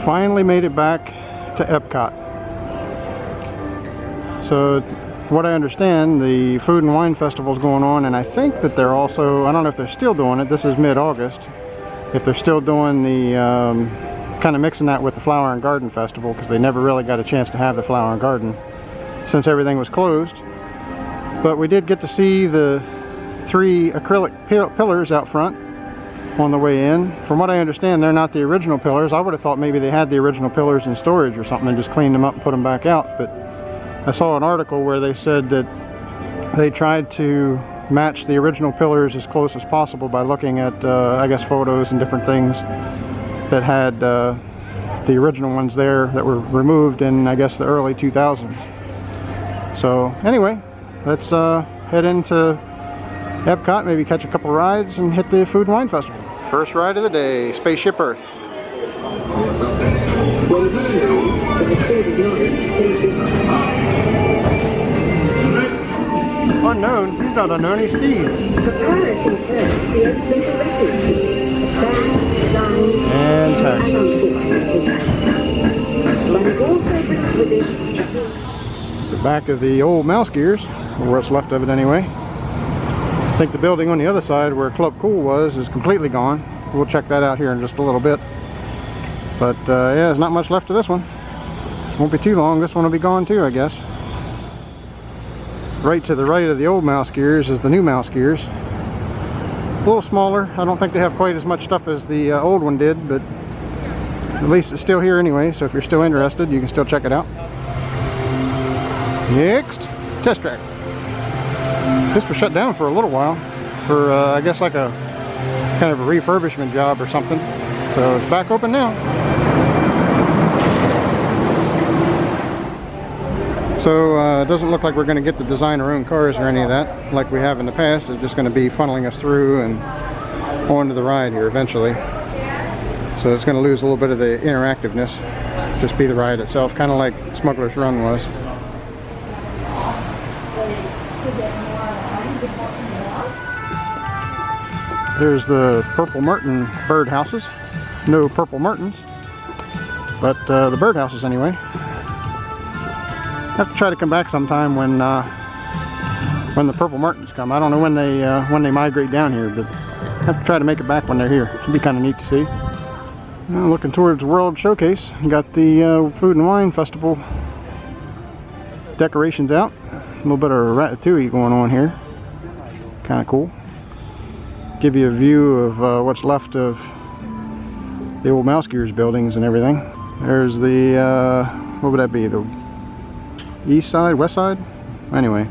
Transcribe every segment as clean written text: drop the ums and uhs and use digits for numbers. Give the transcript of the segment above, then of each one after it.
finally made it back to Epcot. So, from what I understand, the Food and Wine Festival is going on, and I think that they're also, I don't know if they're still doing it, this is mid-August, if they're still doing the, kind of mixing that with the Flower and Garden Festival, because they never really got a chance to have the Flower and Garden since everything was closed. But we did get to see the 3 acrylic pillars out front on the way in. From what I understand, they're not the original pillars. I would have thought maybe they had the original pillars in storage or something and just cleaned them up and put them back out. But I saw an article where they said that they tried to match the original pillars as close as possible by looking at, I guess, photos and different things that had the original ones there that were removed in, I guess, the early 2000s. So anyway, let's head into Epcot, maybe catch a couple rides and hit the Food and Wine Festival. First ride of the day, Spaceship Earth. Unknown? He's not unknown, he's Steve. And taxi. It's the back of the old Mouse Gears, or what's left of it anyway. I think the building on the other side where Club Cool was is completely gone. We'll check that out here in just a little bit. But yeah, there's not much left of this one. Won't be too long, this one will be gone too, I guess. Right to the right of the old Mouse Gears is the new Mouse Gears. A little smaller. I don't think they have quite as much stuff as the old one did, but at least it's still here anyway, so if you're still interested, you can still check it out. Next, Test Track. This was shut down for a little while for, I guess, like a kind of a refurbishment job or something. So it's back open now. So it doesn't look like we're going to get to design our own cars or any of that like we have in the past. It's just going to be funneling us through and onto the ride here eventually. So it's going to lose a little bit of the interactiveness. Just be the ride itself, kind of like Smuggler's Run was. There's the Purple Martin birdhouses. No Purple Martins, but the birdhouses anyway. Have to try to come back sometime when the Purple Martins come. I don't know when they migrate down here, but have to try to make it back when they're here. It'd be kind of neat to see. Now, looking towards World Showcase, you got the Food and Wine Festival decorations out. A little bit of ratatouille going on here. Kind of cool. Give you a view of what's left of the old Mouse Gears buildings and everything. There's the what would that be? The east side, west side? Anyway,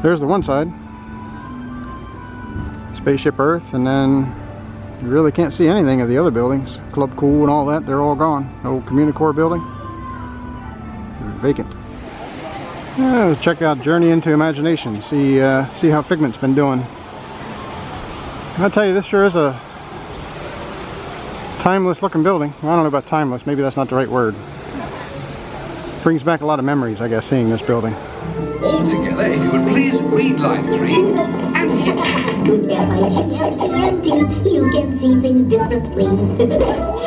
there's the one side, Spaceship Earth, and then you really can't see anything of the other buildings. Club Cool and all that, they're all gone. Old Communicore building, vacant. Yeah, let's check out Journey into Imagination, see how Figment's been doing. I'll tell you, this sure is a timeless looking building. I don't know about timeless, maybe that's not the right word. Brings back a lot of memories, I guess, seeing this building. All together, if you would please read line 3 and hit it. With F-I-G-M-E-N-T, you can see things differently.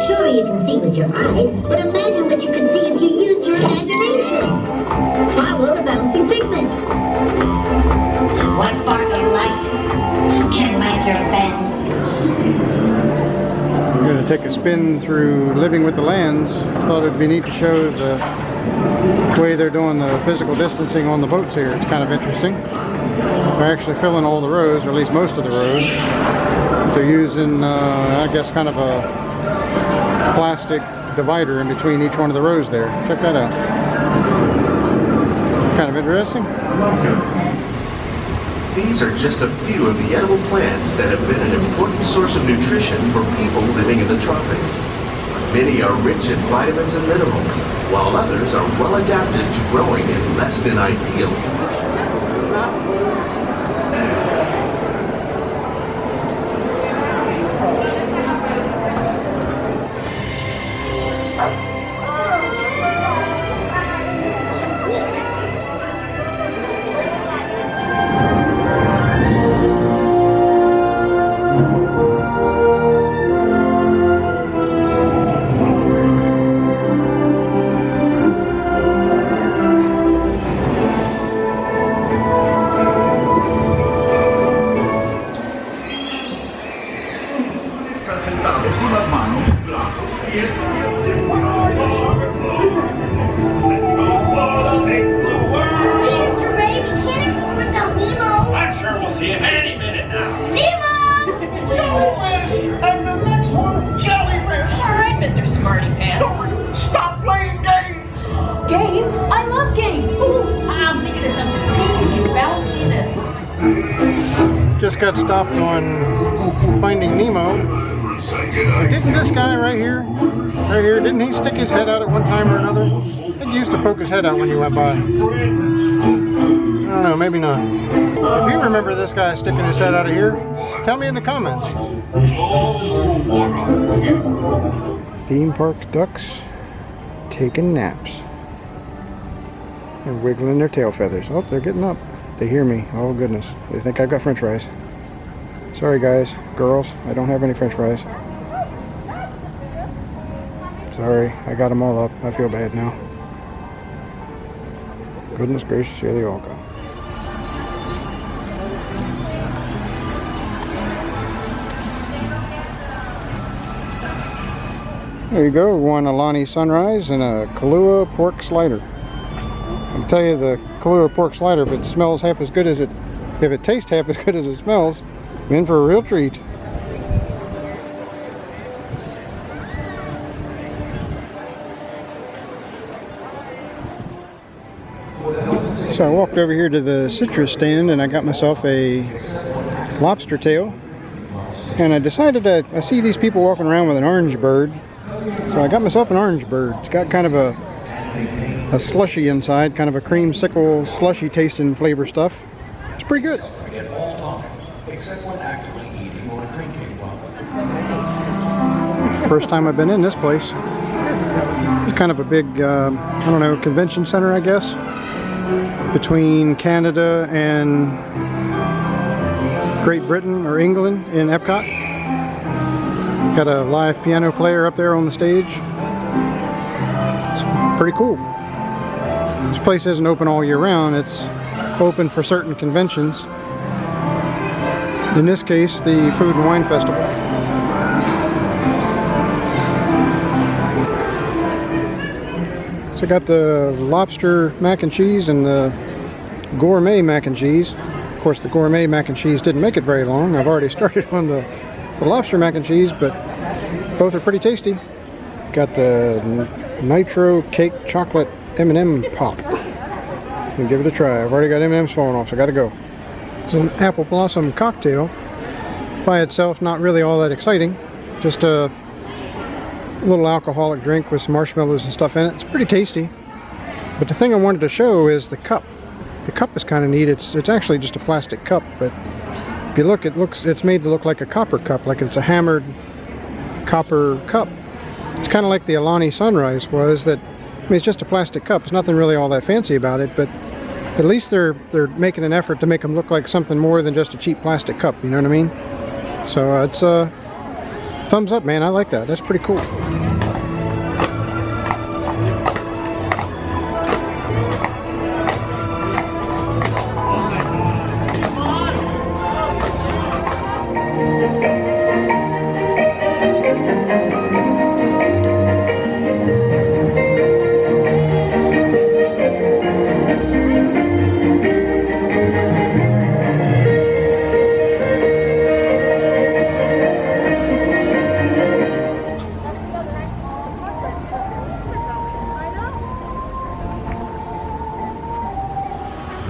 Sure, you can see with your eyes, but imagine what you could see if you used your imagination. Follow the bouncing figment. One sparkling light can light your fence. We're going to take a spin through Living with the Lands. Thought it'd be neat to show the way they're doing the physical distancing on the boats here. It's kind of interesting. They're actually filling all the rows, or at least most of the rows. They're using, I guess, kind of a plastic divider in between each one of the rows there. Check that out. Kind of interesting. These are just a few of the edible plants that have been an important source of nutrition for people living in the tropics. Many are rich in vitamins and minerals, while others are well adapted to growing in less than ideal conditions. See him any minute now. Nemo! Jellyfish! And the next one, jellyfish! All right, Mr. Smarty Pants. Don't stop playing games! Games? I love games. Ooh, I'm thinking of something big and bouncy that looks like... Just got stopped on Finding Nemo. And didn't this guy right here, didn't he stick his head out at one time or another? I think he used to poke his head out when you went by. I don't know, maybe not. If you remember this guy sticking his head out of here, tell me in the comments. Theme park ducks taking naps and wiggling their tail feathers. Oh, they're getting up. They hear me. Oh goodness. They think I've got french fries. Sorry guys, girls, I don't have any french fries. Sorry, I got them all up. I feel bad now. Goodness gracious, here they all go. There you go, one Alani Sunrise and a Kahlua pork slider. I'll tell you, the Kahlua pork slider, if it smells half as good as it, if it tastes half as good as it smells, I'm in for a real treat. So I walked over here to the citrus stand and I got myself a lobster tail. And I decided I see these people walking around with an orange bird. So I got myself an orange bird. It's got kind of a slushy inside, kind of a creamsicle slushy tasting flavor stuff. It's pretty good. First time I've been in this place. It's kind of a big, I don't know, convention center, I guess, between Canada and Great Britain or England in Epcot. Got a live piano player up there on the stage. It's pretty cool. This place isn't open all year round. It's open for certain conventions. In this case, the Food and Wine Festival. So I got the lobster mac and cheese and the gourmet mac and cheese. Of course, the gourmet mac and cheese didn't make it very long. I've already started on the lobster mac and cheese, but both are pretty tasty. Got the nitro cake chocolate M&M pop. And give it a try. I've already got M&Ms falling off, so I gotta go. It's an apple blossom cocktail. By itself, not really all that exciting. Just a little alcoholic drink with some marshmallows and stuff in it. It's pretty tasty. But the thing I wanted to show is the cup. The cup is kind of neat. It's actually just a plastic cup, but if you look, it's made to look like a copper cup, like it's a hammered copper cup. It's kind of like the Alani Sunrise was. That, I mean, it's just a plastic cup. There's nothing really all that fancy about it, but at least they're making an effort to make them look like something more than just a cheap plastic cup. You know what I mean? So it's thumbs up, man. I like that. That's pretty cool.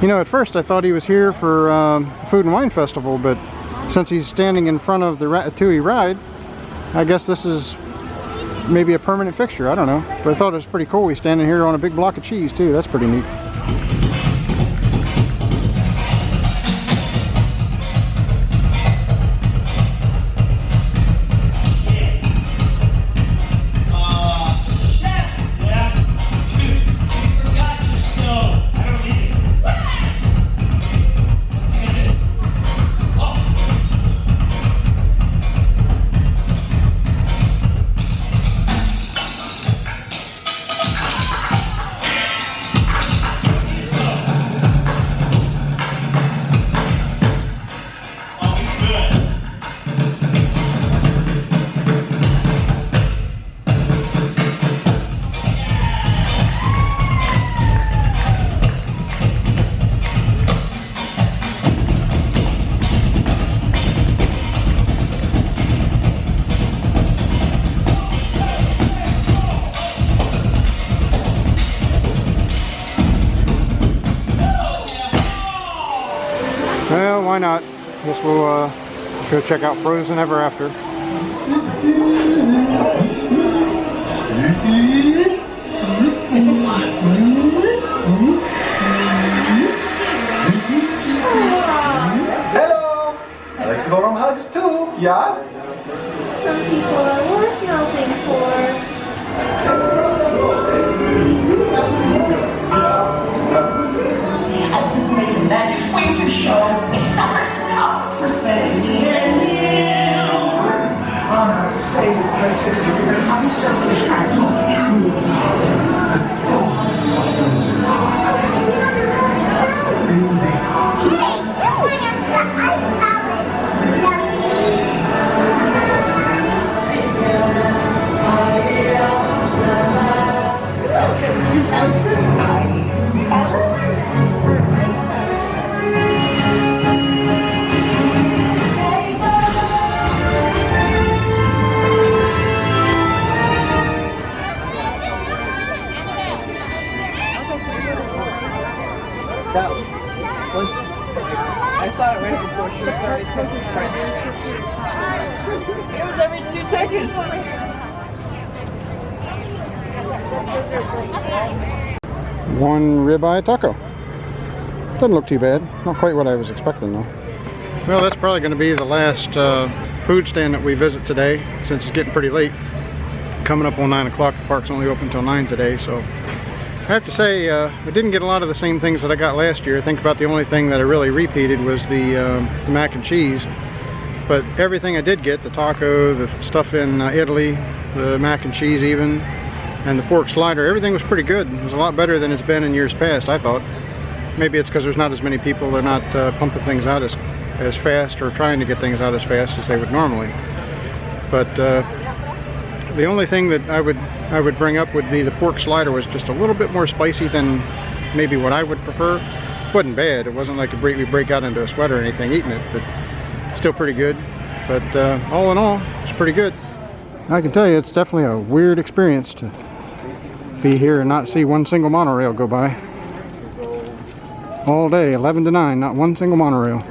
You know, at first I thought he was here for the Food and Wine Festival, but since he's standing in front of the Ratatouille ride, I guess this is maybe a permanent fixture. I don't know. But I thought it was pretty cool. He's standing here on a big block of cheese too. That's pretty neat. why not? Guess we'll go check out Frozen Ever After. Hello! I like to go on hugs too, yeah? Some people are worth nothing for. This is making that winter show. It's summer snow for spending. Say the princess, I'm selfish. I know the truth. Welcome to Elsa's Ice Palace. That once I thought it right before she started cooking It was every 2 seconds. One ribeye taco. Doesn't look too bad. Not quite what I was expecting though. Well, that's probably going to be the last food stand that we visit today, since it's getting pretty late. Coming up on 9 o'clock. The park's only open until 9 today, so I have to say, I didn't get a lot of the same things that I got last year. I think about the only thing that I really repeated was the mac and cheese. But everything I did get, the taco, the stuff in Italy, the mac and cheese even, and the pork slider, everything was pretty good. It was a lot better than it's been in years past, I thought. Maybe it's because there's not as many people, they're not pumping things out as fast or trying to get things out as fast as they would normally. But the only thing that I would bring up would be the pork slider was just a little bit more spicy than maybe what I would prefer. It wasn't bad. It wasn't like we break out into a sweat or anything eating it, but still pretty good. But all in all, it's pretty good. I can tell you, it's definitely a weird experience to be here and not see one single monorail go by. All day, 11 to 9, not one single monorail.